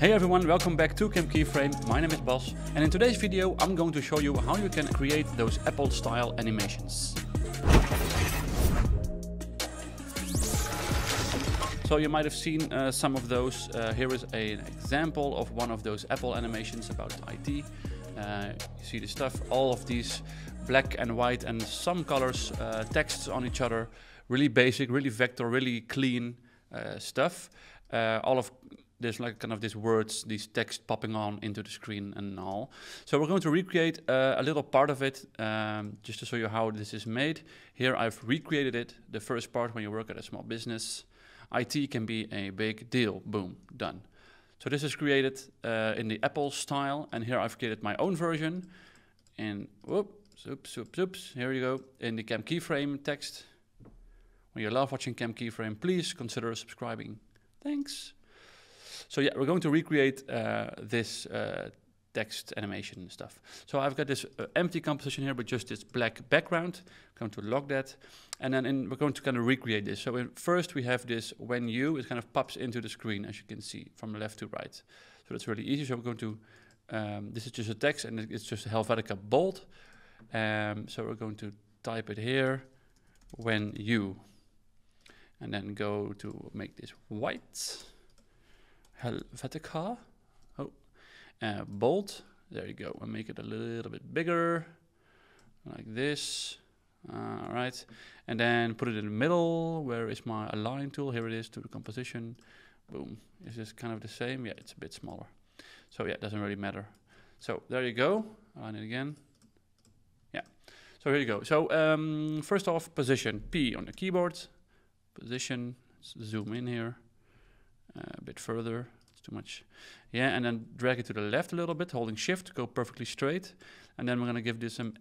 Hey everyone, welcome back to Keyframe. My name is Bas, and in today's video I'm going to show you how you can create those Apple style animations. So you might have seen some of those. Here is an example of one of those Apple animations about IT. You see the stuff, all of these black and white and some colors, texts on each other, really basic, really vector, really clean stuff. All of there's like kind of these words, these text popping on into the screen and all. So we're going to recreate a little part of it just to show you how this is made. Here I've recreated it, the first part when you work at a small business. IT can be a big deal. Boom, done. So this is created in the Apple style, and here I've created my own version. And oops, here you go, in the Keyframe text. When you love watching Keyframe, please consider subscribing. Thanks. So yeah, we're going to recreate this text animation stuff. So I've got this empty composition here with just this black background. I'm going to lock that, and then we're going to kind of recreate this. So first we have this when you, it kind of pops into the screen, as you can see, from left to right. So that's really easy. So we're going to, this is just a text, and it's just a Helvetica bold. So we're going to type it here, when you, and then go to make this white. Helvetica, bold, there you go, and make it a little bit bigger, like this, all right, and then put it in the middle. Where is my align tool? Here it is, to the composition, boom. Is this kind of the same? Yeah, it's a bit smaller, so yeah, it doesn't really matter. So there you go, align it again, yeah, so here you go. So first off, position, P on the keyboard, position, let's zoom in here, a bit further, it's too much. Yeah, and then drag it to the left a little bit, holding shift, go perfectly straight. And then we're gonna give this some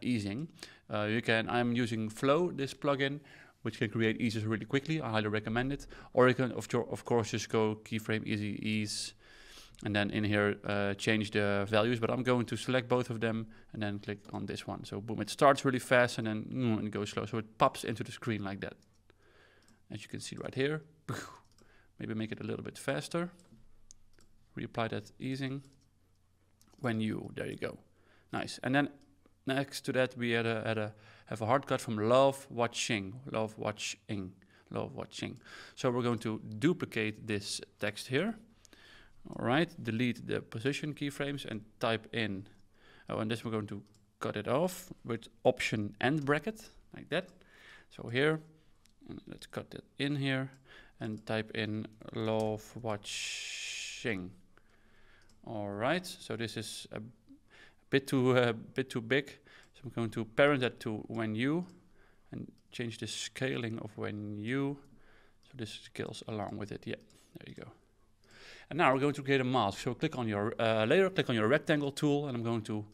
easing. I'm using Flow, this plugin, which can create eases really quickly. I highly recommend it. Or you can, of course, just go Keyframe, easy, ease, and then in here, change the values. But I'm going to select both of them and then click on this one. So boom, it starts really fast and then it goes slow. So it pops into the screen like that. As you can see right here. Maybe make it a little bit faster. Reapply that easing. When you, there you go. Nice. And then next to that, we have a hard cut from love watching. So we're going to duplicate this text here. All right, delete the position keyframes and type in. Oh, and this we're going to cut it off with Option and bracket, like that. So here, and let's cut it in here. And type in love watching. All right, so this is a bit too big. So I'm going to parent that to when you, and change the scaling of when you, so this scales along with it. Yeah, there you go. And now we're going to create a mask. So click on your layer, click on your rectangle tool, and I'm going to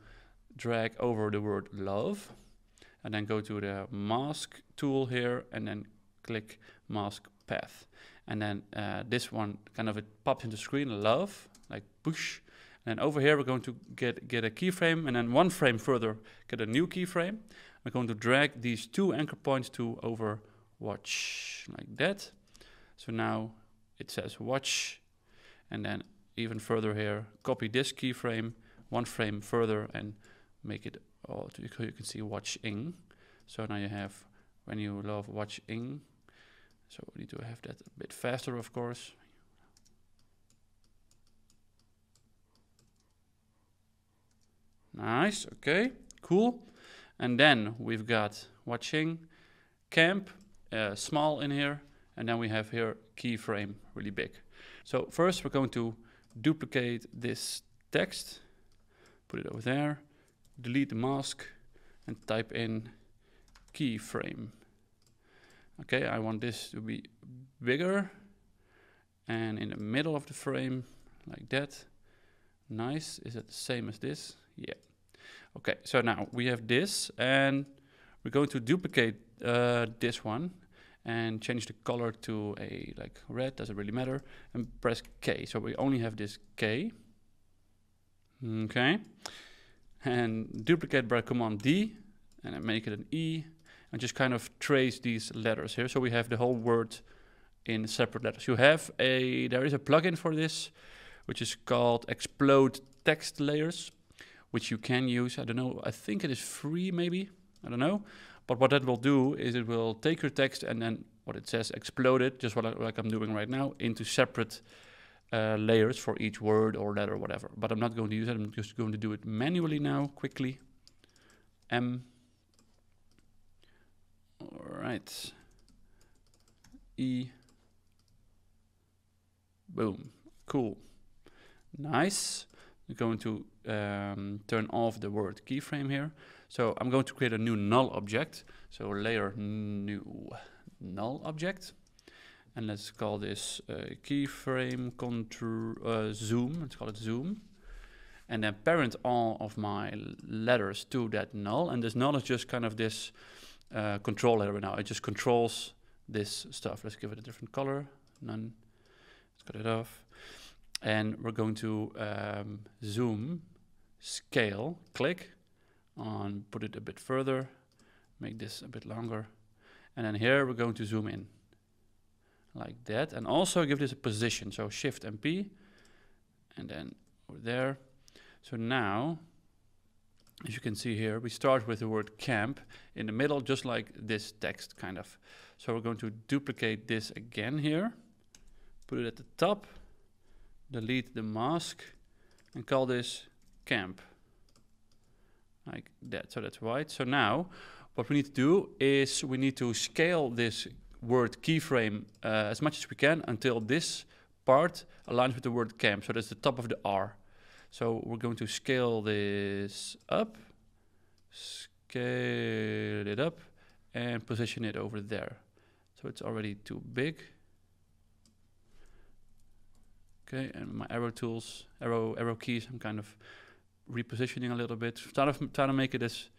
drag over the word love, and then go to the mask tool here, and then click mask path. And then this one kind of, it pops into the screen, love, like push. And then over here we're going to get a keyframe, and then one frame further get a new keyframe. We're going to drag these two anchor points to over watch, like that. So now it says watch, and then even further here, copy this keyframe, one frame further, and make it all, you can see watching. So now you have when you love watching. So we need to have that a bit faster, of course. Nice, okay, cool. And then we've got watching, camp, small in here, and then we have here keyframe, really big. So first we're going to duplicate this text, put it over there, delete the mask, and type in keyframe. Okay, I want this to be bigger and in the middle of the frame, like that. Nice. Is it the same as this? Yeah. Okay, so now we have this, and we're going to duplicate this one and change the color to a like red, doesn't really matter, and press K. So we only have this K. Okay. And duplicate by Command D, and then make it an E. And just kind of trace these letters here. So we have the whole word in separate letters. There is a plugin for this, which is called Explode Text Layers, which you can use. I don't know, I think it is free maybe, I don't know. But what that will do is it will take your text and then what it says, explode it, just like I'm doing right now, into separate layers for each word or letter or whatever. But I'm not going to use it, I'm just going to do it manually now, quickly. All right. E. Boom. Cool. Nice. We're going to turn off the word keyframe here. So I'm going to create a new null object. So layer new null object. And let's call this keyframe control zoom. Let's call it zoom. And then parent all of my letters to that null. And this null is just kind of this control layer now. It just controls this stuff. Let's give it a different color. None. Let's cut it off. And we're going to zoom, scale, click on, put it a bit further, make this a bit longer. And then here we're going to zoom in like that. And also give this a position. So Shift and P, and then over there. So now, as you can see here, we start with the word camp in the middle, just like this text kind of. So we're going to duplicate this again here, put it at the top, delete the mask, and call this camp, like that. So that's white. So now, what we need to do is we need to scale this word keyframe as much as we can until this part aligns with the word camp. So that's the top of the R. So we're going to scale this up, scale it up, and position it over there. So it's already too big. Okay, and my arrow tools, arrow keys, I'm kind of repositioning a little bit, trying to make it as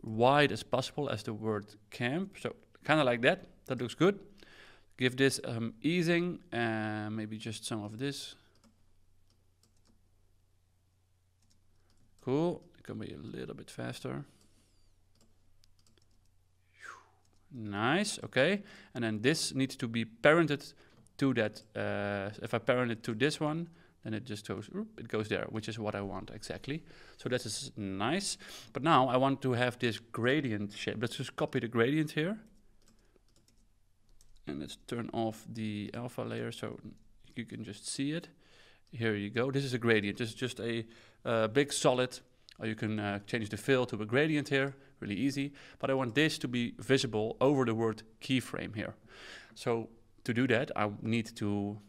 wide as possible as the word camp. So kind of like that. That looks good. Give this easing, maybe just some of this. Cool. It can be a little bit faster. Nice. Okay. And then this needs to be parented to that. If I parent it to this one, then it just goes. It goes there, which is what I want exactly. So that is nice. But now I want to have this gradient shape. Let's just copy the gradient here, and let's turn off the alpha layer so you can just see it. Here you go. This is a gradient. This is just a big solid, or you can change the fill to a gradient here, really easy. But I want this to be visible over the word keyframe here. So to do that, I need to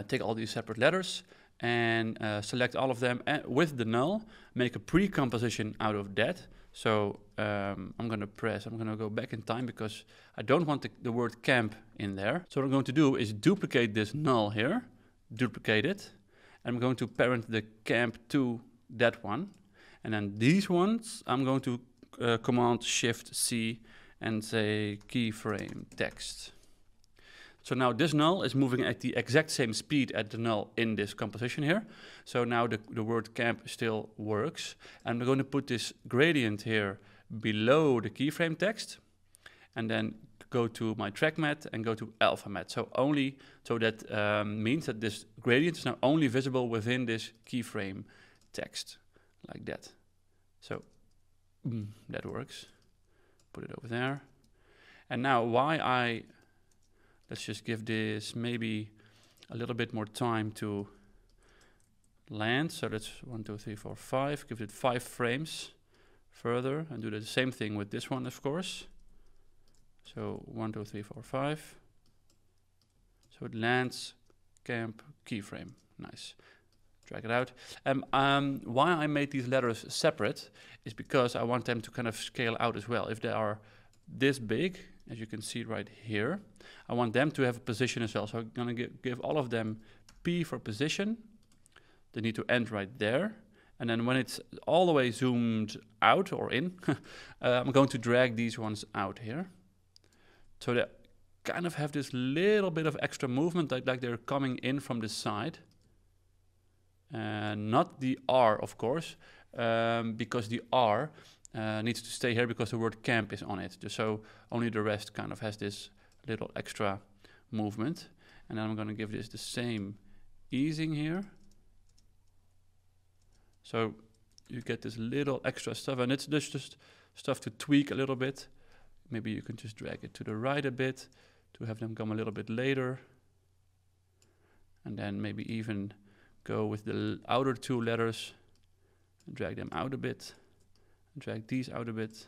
take all these separate letters and select all of them with the null, make a pre-composition out of that. So I'm going to go back in time because I don't want the word camp in there. So what I'm going to do is duplicate this null here, duplicate it. I'm going to parent the camp to that one. And then these ones, I'm going to Command Shift C and say keyframe text. So now this null is moving at the exact same speed as the null in this composition here. So now the word camp still works. And we're going to put this gradient here below the keyframe text. And then go to my track mat and go to alpha mat. So that means that this gradient is now only visible within this keyframe text, like that. So that works. Put it over there. And now let's just give this maybe a little bit more time to land. So that's 1, 2, 3, 4, 5. Give it 5 frames further and do the same thing with this one, of course. So 1, 2, 3, 4, 5. So it lands camp keyframe. Nice. Drag it out. Why I made these letters separate is because I want them to kind of scale out as well. If they are this big, as you can see right here, I want them to have a position as well. So I'm going to give all of them P for position. They need to end right there. And then when it's all the way zoomed out or in, I'm going to drag these ones out here. So they kind of have this little bit of extra movement, like they're coming in from the side. Not the R, of course, because the R needs to stay here because the word camp is on it. So only the rest kind of has this little extra movement. And then I'm going to give this the same easing here. So you get this little extra stuff, and it's just stuff to tweak a little bit. Maybe you can just drag it to the right a bit to have them come a little bit later. And then maybe even go with the outer two letters and drag them out a bit. And drag these out a bit.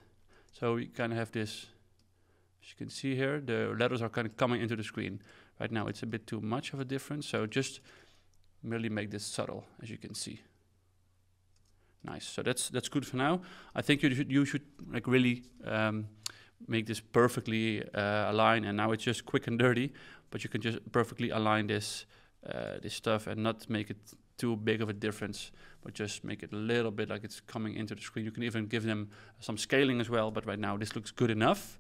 So we kind of have this, as you can see here, the letters are kind of coming into the screen. Right now it's a bit too much of a difference, so just merely make this subtle, as you can see. Nice, so that's good for now. I think you should like really make this perfectly align, and now it's just quick and dirty, but you can just perfectly align this this stuff and not make it too big of a difference, but just make it a little bit like it's coming into the screen. You can even give them some scaling as well, but right now this looks good enough.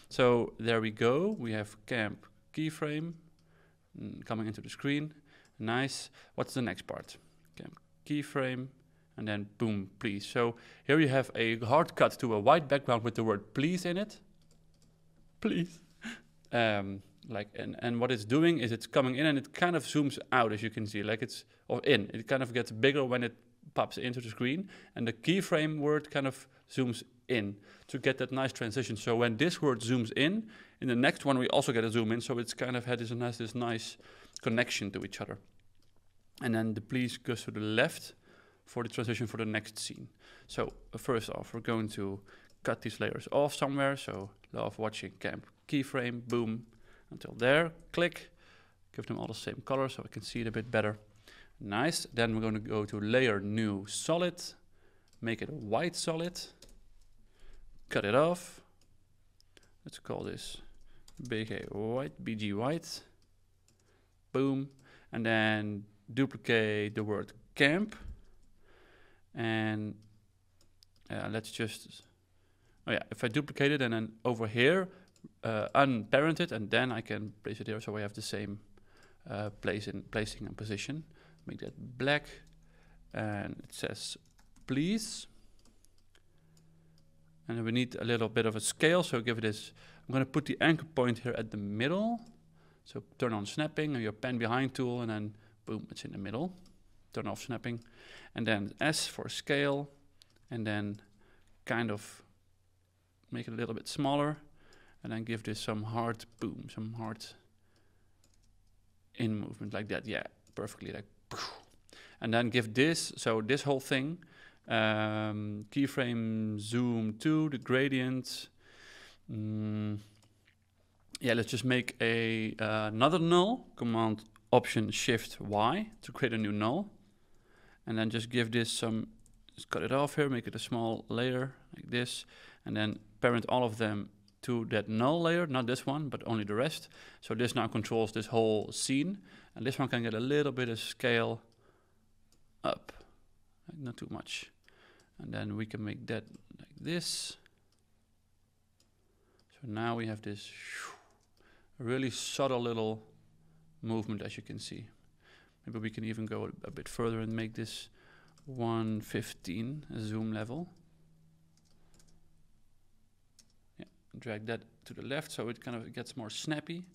So there we go. We have camp keyframe coming into the screen. Nice. What's the next part? Camp keyframe, and then boom, please. So here you have a hard cut to a white background with the word please in it. Please. And what it's doing is it's coming in and it kind of zooms out, as you can see, like it's, or in. It kind of gets bigger when it pops into the screen, and the keyframe word kind of zooms in to get that nice transition. So when this word zooms in the next one we also get a zoom in, so it's kind of had this nice connection to each other. And then the please goes to the left for the transition for the next scene. So first off, we're going to cut these layers off somewhere. So love watching camp keyframe, boom, until there, click, give them all the same color so I can see it a bit better. Nice. Then we're going to go to layer new solid, make it a white solid, cut it off. Let's call this BG white, boom, and then duplicate the word camp, and let's just, oh yeah, if I duplicate it and then over here unparent it, and then I can place it here so I have the same placing and position. Make that black, and it says please, and then we need a little bit of a scale, so give it this. I'm going to put the anchor point here at the middle, so turn on snapping, or your pen behind tool, and then boom, it's in the middle. Turn off snapping, and then S for scale, and then kind of make it a little bit smaller, and then give this some hard boom, some hard in movement like that. Yeah, perfectly, like, and then give this, so this whole thing, keyframe zoom to the gradient. Yeah, let's just make a another null, Command Option Shift Y to create a new null, and then just give this some, just cut it off here, make it a small layer like this, and then parent all of them to that null layer, not this one, but only the rest. So this now controls this whole scene, and this one can get a little bit of scale up, like not too much. And then we can make that like this. So now we have this really subtle little movement, as you can see. Maybe we can even go a bit further and make this 115 zoom level. Yeah, drag that to the left so it kind of gets more snappy.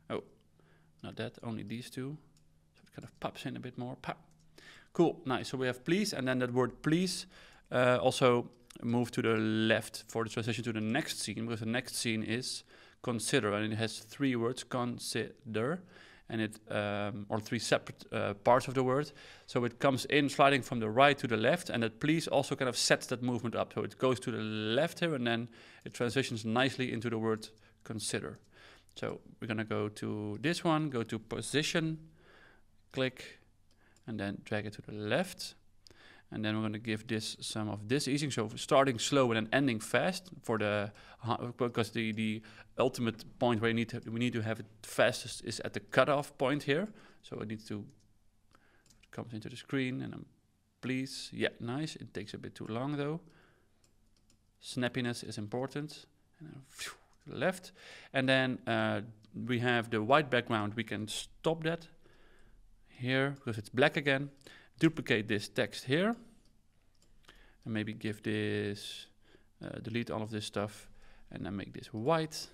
Oh, not that, only these two. So it kind of pops in a bit more. Pop. Cool, nice. So we have please, and then that word please also move to the left for the transition to the next scene, because the next scene is consider, and it has three words, consider, and it or three separate parts of the word. So it comes in sliding from the right to the left, and that please also kind of sets that movement up. So it goes to the left here, and then it transitions nicely into the word consider. So we're gonna go to this one, go to position, click, and then drag it to the left. And then we're going to give this some of this easing, so starting slow and then ending fast for the, because the ultimate point where we need to have it fastest is at the cutoff point here. So it needs to come into the screen, and then please, yeah, nice. It takes a bit too long though. Snappiness is important. And then to the left, and then we have the white background. We can stop that here because it's black again. Duplicate this text here, and maybe give this, delete all of this stuff, and then make this white.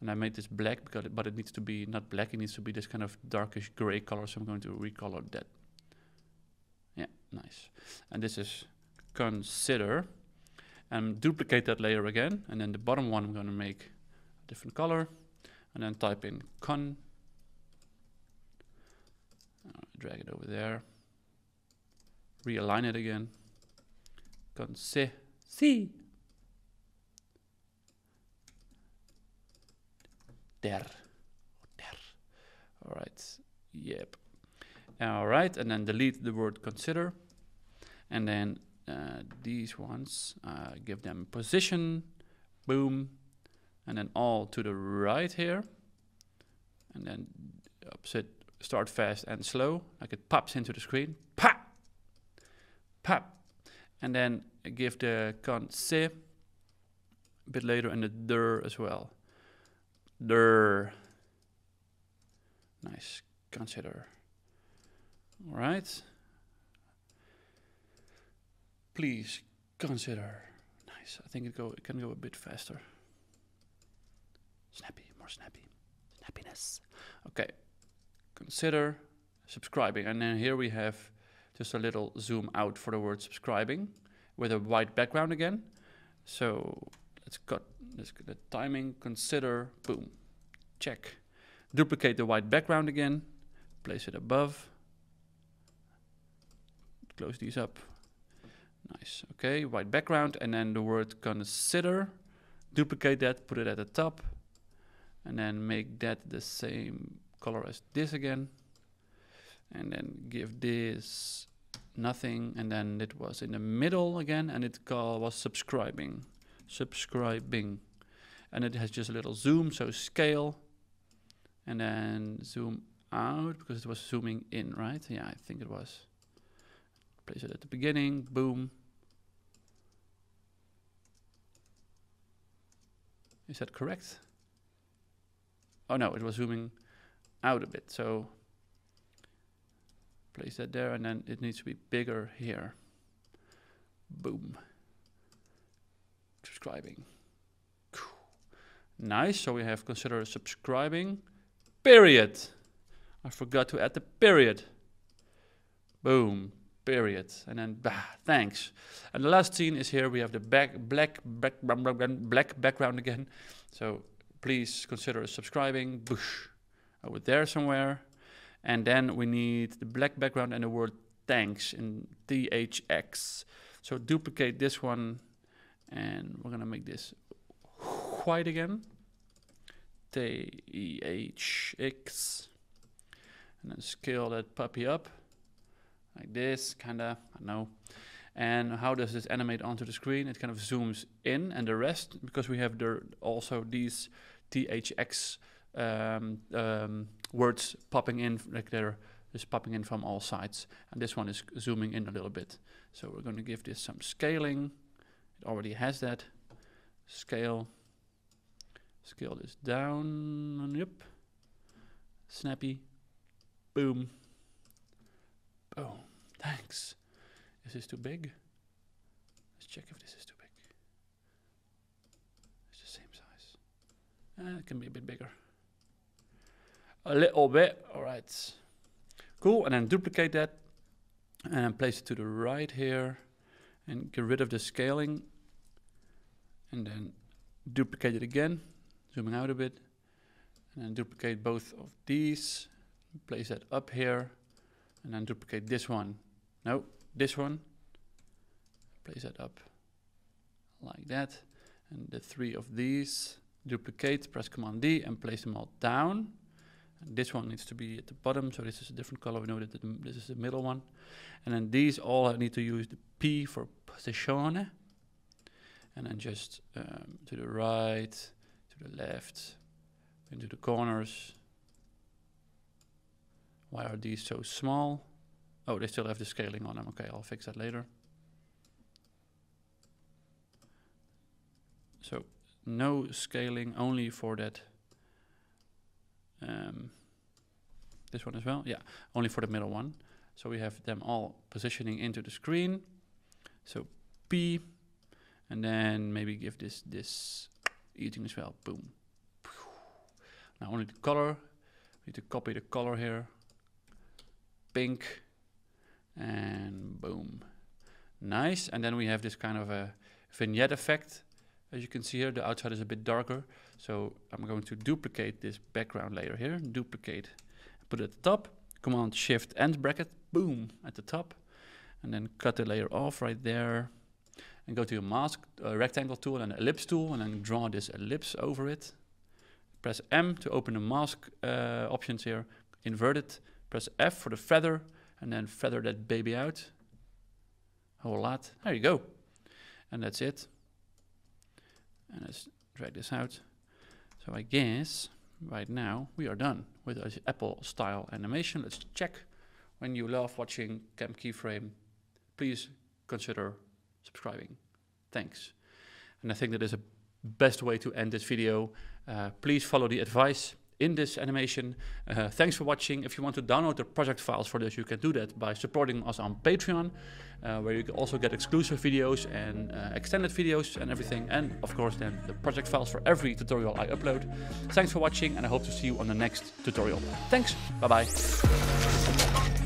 And I made this black, because but it needs to be not black, it needs to be this kind of darkish gray color, so I'm going to recolor that. Yeah, nice. And this is consider. And duplicate that layer again, and then the bottom one I'm going to make a different color, and then type in drag it over there, realign it again, consider. There. All right. Yep. All right. And then delete the word consider. And then these ones, give them position. Boom. And then all to the right here. And then opposite, start fast and slow. Like it pops into the screen. Pop. Pop. And then give the consider a bit later and the der as well. Nice. Consider. All right. Please consider. Nice. I think it can go a bit faster. Snappy, more snappy. Snappiness. Okay. Consider subscribing. And then here we have just a little zoom out for the word subscribing with a white background again. So let's cut the timing, consider, boom, check. Duplicate the white background again, place it above, close these up. Nice, okay, white background, and then the word consider, duplicate that, put it at the top, and then make that the same color as this again, and then give this nothing, and then it was in the middle again, and it was subscribing, and it has just a little zoom, so scale, and then zoom out, because it was zooming in, right? Yeah, I think it was. Place it at the beginning, boom. Is that correct? Oh no, it was zooming out a bit, so place that there, and then it needs to be bigger here. Boom. Subscribing. Nice, so we have consider subscribing, period. I forgot to add the period. Boom, period. And then, thanks. And the last scene is here. We have the black background again. So please consider subscribing. Boosh, over there somewhere. And then we need the black background and the word thanks in THX. So duplicate this one, and we're gonna make this white again. THX. And then scale that puppy up like this, kinda, I don't know. And how does this animate onto the screen? It kind of zooms in, and the rest, because we have also these THX words popping in, like they're just popping in from all sides. And this one is zooming in a little bit. So we're going to give this some scaling. It already has that. Scale this down. Yep. Snappy. Boom. Boom. Thanks. Is this too big? Let's check if this is too big. It's the same size. It can be a bit bigger. A little bit. All right. Cool. And then duplicate that and place it to the right here and get rid of the scaling. And then duplicate it again, zooming out a bit, and then duplicate both of these, place that up here, and then duplicate this one. No, this one, place that up like that, and the three of these, duplicate, press Command D, and place them all down. And this one needs to be at the bottom, so this is a different color. We know that this is the middle one. And then these all need to use the P for position. And then just to the right, to the left, into the corners. Why are these so small? Oh, they still have the scaling on them. Okay, I'll fix that later. So no scaling, only for that. This one as well. Yeah, only for the middle one. So we have them all positioning into the screen. So P. And then maybe give this eating as well. Boom. Now only the color. We need to copy the color here. Pink. And boom. Nice. And then we have this kind of a vignette effect. As you can see here, the outside is a bit darker. So I'm going to duplicate this background layer here. Duplicate. Put it at the top. Command Shift and bracket. Boom. At the top. And then cut the layer off right there. And go to your mask, rectangle tool and ellipse tool. And then draw this ellipse over it. Press M to open the mask options here. Invert it. Press F for the feather. And then feather that baby out. A whole lot. There you go. And that's it. And let's drag this out. So I guess right now we are done with our Apple style animation. Let's check. When you love watching Camp Keyframe, please consider subscribing. Thanks. And I think that is a best way to end this video. Please follow the advice in this animation. Thanks for watching. If you want to download the project files for this, you can do that by supporting us on Patreon, where you can also get exclusive videos and extended videos and everything. And of course then the project files for every tutorial I upload. Thanks for watching, and I hope to see you on the next tutorial. Thanks. Bye-bye.